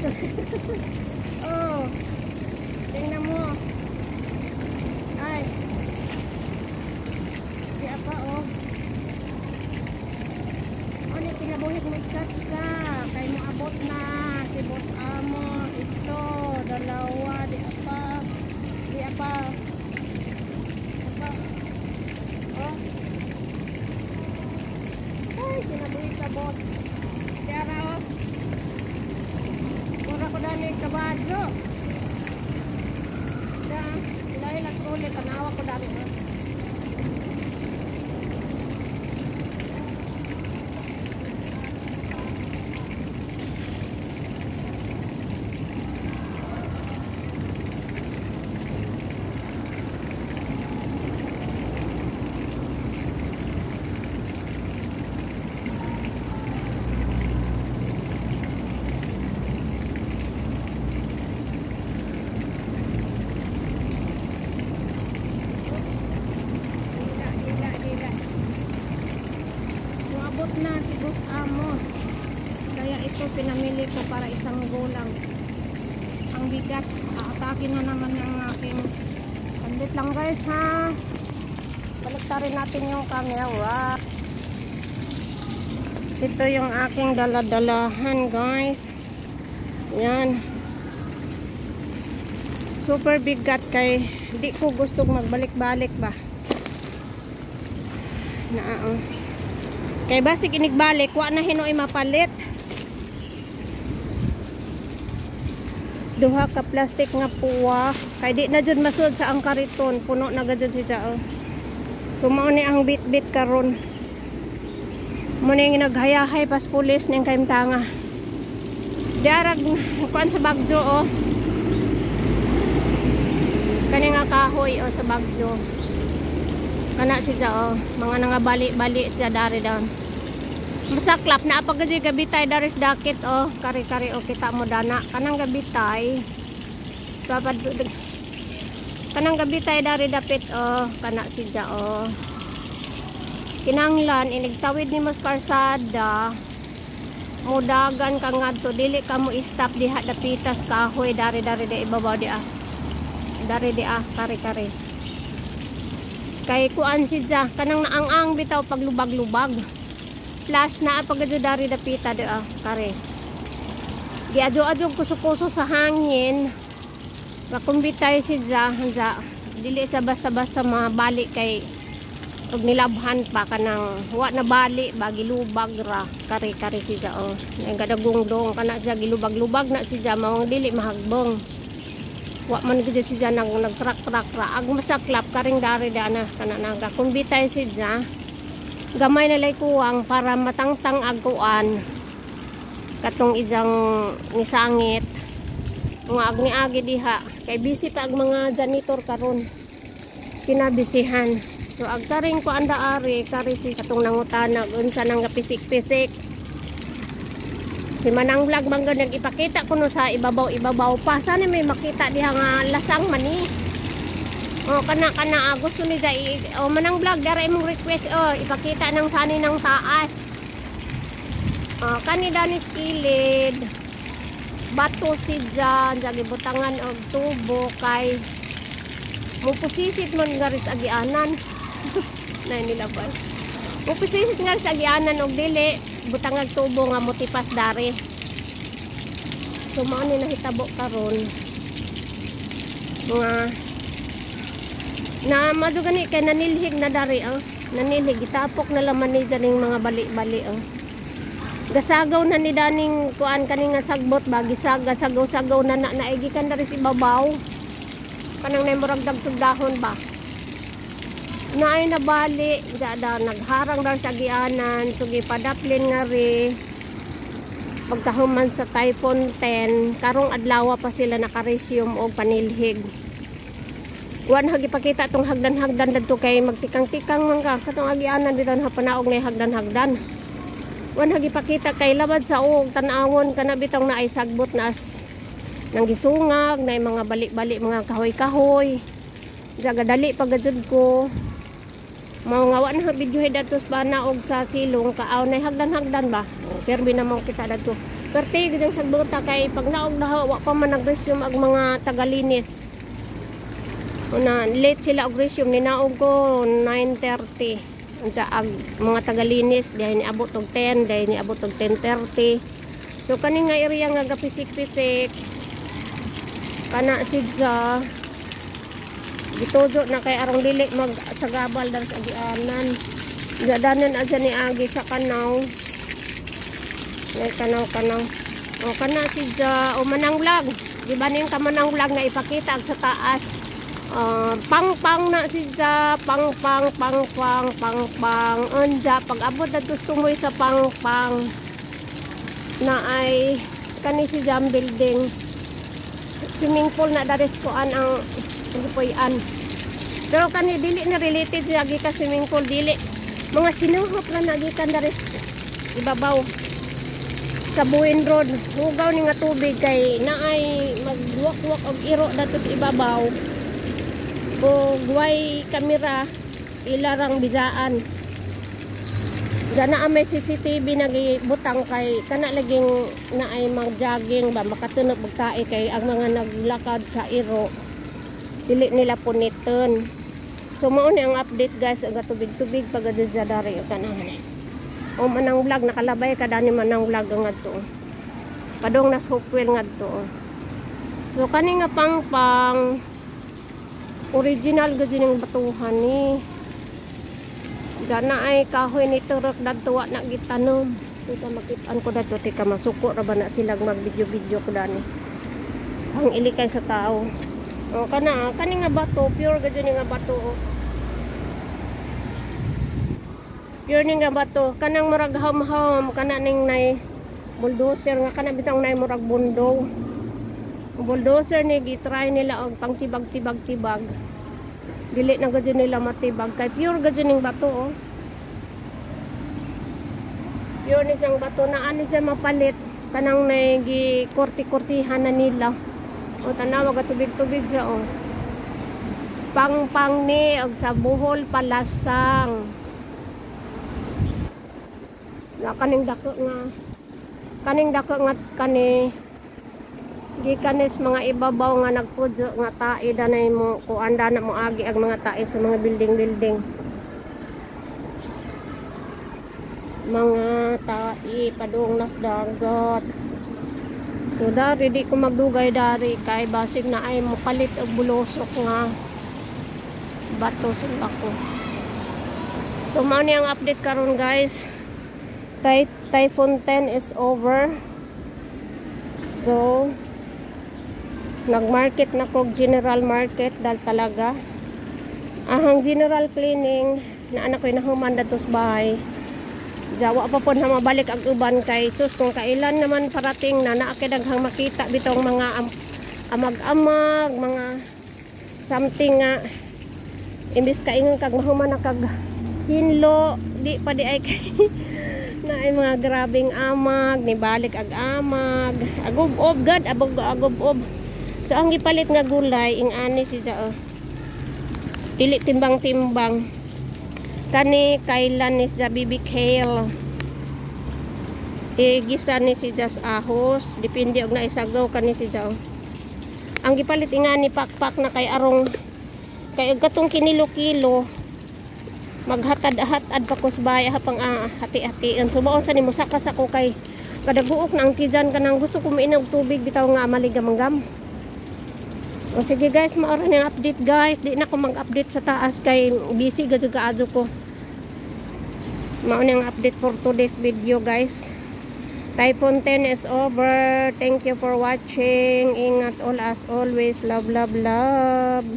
Oh. Tingnan mo. Ay. Di apa oh. Ano kinabuhit mo sa kay mo abot na si Boss Amo. Ito, dalawa, di apa. Di apa. Apa. Oh. Ay, kinabuhit ka boss. Tiara oh. Mura ko dali kabadyo. Dahil lang ulit, tanawa ko dali oh. Na si Boss Amo, kaya ito pinamili ko para isang gulang. Ang bigat, aatakin na naman yung aking pandit lang guys ha. Baliktarin natin yung camera. Ito yung aking daladalahan guys. Yan, super bigat kay di ko gustong magbalik-balik ba na kay basig inigbalik, wa na hinoy mapalit. Duha ka plastic nga puwa. Kay di na jud masud sa ang kariton. Puno na gajud siya. Oh. So mao ni ang bit-bit karon. Mo ni naghayahay pas pulis ning kaimtanga. Diarag kuan sa Bagyo oh. Kani nga kahoy oh sa Bagyo. Kana siya oh, mga nangabali-bali siya dari daw. Masaklap na apagaji gabitay daris dakit oh, kari-kari oh kita mo dana. Kanang gabitay. Sabad kanang gabitay dari dapit oh, kana siya oh. Kinanglan inigtawid ni mas karsada. Mudagan ka ngadto dili ka mo stop diha dapitas kahoy dari-dari di ibabaw di ah. Dari di ah, kari-kari. Kay kuan siya kanang naang-ang bitaw paglubag-lubag. Flash na pagado dari dapita di kare. Giadyo-adyo kuso-kuso sa hangin. Makumbitay siya hansa dili sa basta-basta mabalik kay og nilabhan pa kanang wa na bali ba gilubag ra kare-kare siya oh. Ang gadagungdong kana siya gilubag-lubag na siya mao dili mahagbong. Wa man gid siya nagtrak-trak ra ag masaklap karing dari dana kana nagakumbitay siya gamay na lay kuwang para matangtang aguan katong ijang nisangit nga agni-agi diha kay busy pa ag mga janitor karon kinabisihan so ag karing ko anda ari kari si katong nangutana unsa nang gapisik-pisik. Si Manang Vlog mangga nagipakita kuno sa ibabaw pa. Sana may makita diha nga lasang mani. O kana gusto ni dai o Manang Vlog dara imong request o ipakita nang sani nang taas. O kani dani kilid. Bato si diyan gibutangan og tubo kay mupusisit man garis agianan. Nay nilaban. Mupusisit nga sa agianan og dili butangag tubo nga motipas dari. So mao ni nahitabo karon nga na madugani kay nanilhig na dari nanilhig itapok na laman ni janing mga bali-bali gasagaw na ni daning kuan kani nga sagbot ba gisagaw-sagaw na naigi kan dari si babaw kanang nemurag dagtog dahon ba naay na bali da nagharang dar sa agianan sugi padaplin nga ri pagkahuman sa Typhoon 10 karong adlaw pa sila naka-resume og panilhig wan hagi pakita tong hagdan-hagdan dadto kay magtikang-tikang man ka katong agianan dito na panaog na hagdan-hagdan wan hagi pakita kay labad sa og tan-awon kana bitong naay sagbot na nang gisungag na mga bali-bali mga kahoy-kahoy jaga dali pagajud ko mao nga wa na video datos ba naog sa silong kaaw na hagdan-hagdan ba permi na mo kita dato Perti gyud sa buta kay pag naog na wa pa man nag-resume ang mga tagalinis. Una late sila og resume ni naog ko 9:30. Unsa ang mga tagalinis dahil niabot og 10, dahil niabot og 10:30. So kani nga area nga gapisik-pisik kana sidsa gitudo na kay arong dili magsagabal dar sa agianan. Dadanan adya ni agi sa kanaw. May kanaw. O kana sidsa o manang vlog. Di ba ning kamanang vlog nga ipakita sa taas. Pang na sidsa pang anja pag abot na tustumoy sa pang na ay kani si jam building swimming pool na dares koan ang gipuy-an. Pero kani dili na related sa gika swimming pool, dili mga sinuhop na nagikan dares ibabaw sa Buin Road. Hugaw ni nga tubig kay naay magwak-wak og iro dato sa ibabaw. O guway kamera ilarang bijaan. Diyan na may CCTV nagibutang kay kana laging naay mag-jogging ba makatunog magtae kay ang mga naglakad sa iro dili nila puniton. So mao ni ang update guys ang tubig-tubig pag adja dari kanan. O manang vlog nakalabay kada ni manang vlog ngadto. Padong nas Hopewell ngadto. So kani nga pang original gud ning batuhan ni. Diyan na ay kahoy ni turok dadtuwa na gitanom. Tika makitaan ko dato tika masuko ra ba na silang mag-video ko dani. Ang ilikay sa tao. O kani nga bato, pure gud ni nga bato. Pure ni nga bato, kanang murag ham-ham, kana ning nay bulldozer nga kana bitang nay murag bundong. Bulldozer ni gitry nila og pangtibag-tibag-tibag. Dili na gud nila matibag kay pure gud ning bato oh. Pure ni sang bato na ani siya mapalit kanang nagi korti-kortihan na nila. O tanaw ga tubig-tubig siya oh. Pang ni og sa buhol palasang. Na kaning dako nga kani gikanes mga ibabaw nga nagpudyo nga tae danay mo kuanda na mo agi ang mga tae sa mga building mga tae padung nas dagat. So dari di ko magdugay dari kay basig na ay mo palit og bulosok nga bato sila ko. So mao ni ang update karon guys. Typhoon 10 is over. So nagmarket na ko general market dal talaga ahang general cleaning na anak ko nahuman datos bahay jawa pa po na mabalik ang uban kay sus kung kailan naman parating na naakay daghang makita bitong mga amag-amag mga something nga imbis kaingon kag mahuman na kag hinlo di pa di ay kay na ay mga grabing amag ni balik ag amag agob-ob gad agob-ob. So ang gipalit nga gulay ing ani siya oh. Dili timbang-timbang. Kani kailan ni sa baby kale. Gisa ni siya ahos, depende og naisagaw kani siya oh. Ang gipalit ing ani pakpak na kay arong kay katong kinilo-kilo. Maghatad-hatad pa ko sa bahay hapang hati-hatian. So maon sa nimo sakas ako kay kadaguok na ang tijan kanang gusto ko mainom tubig bitaw nga maligamanggam. O sige guys, maoran yung update guys. Di na ko mag-update sa taas kay busy gad ka adyo ko. Maoran yung update for today's video guys. Typhoon 10 is over. Thank you for watching. Ingat all as always. Love, love, love.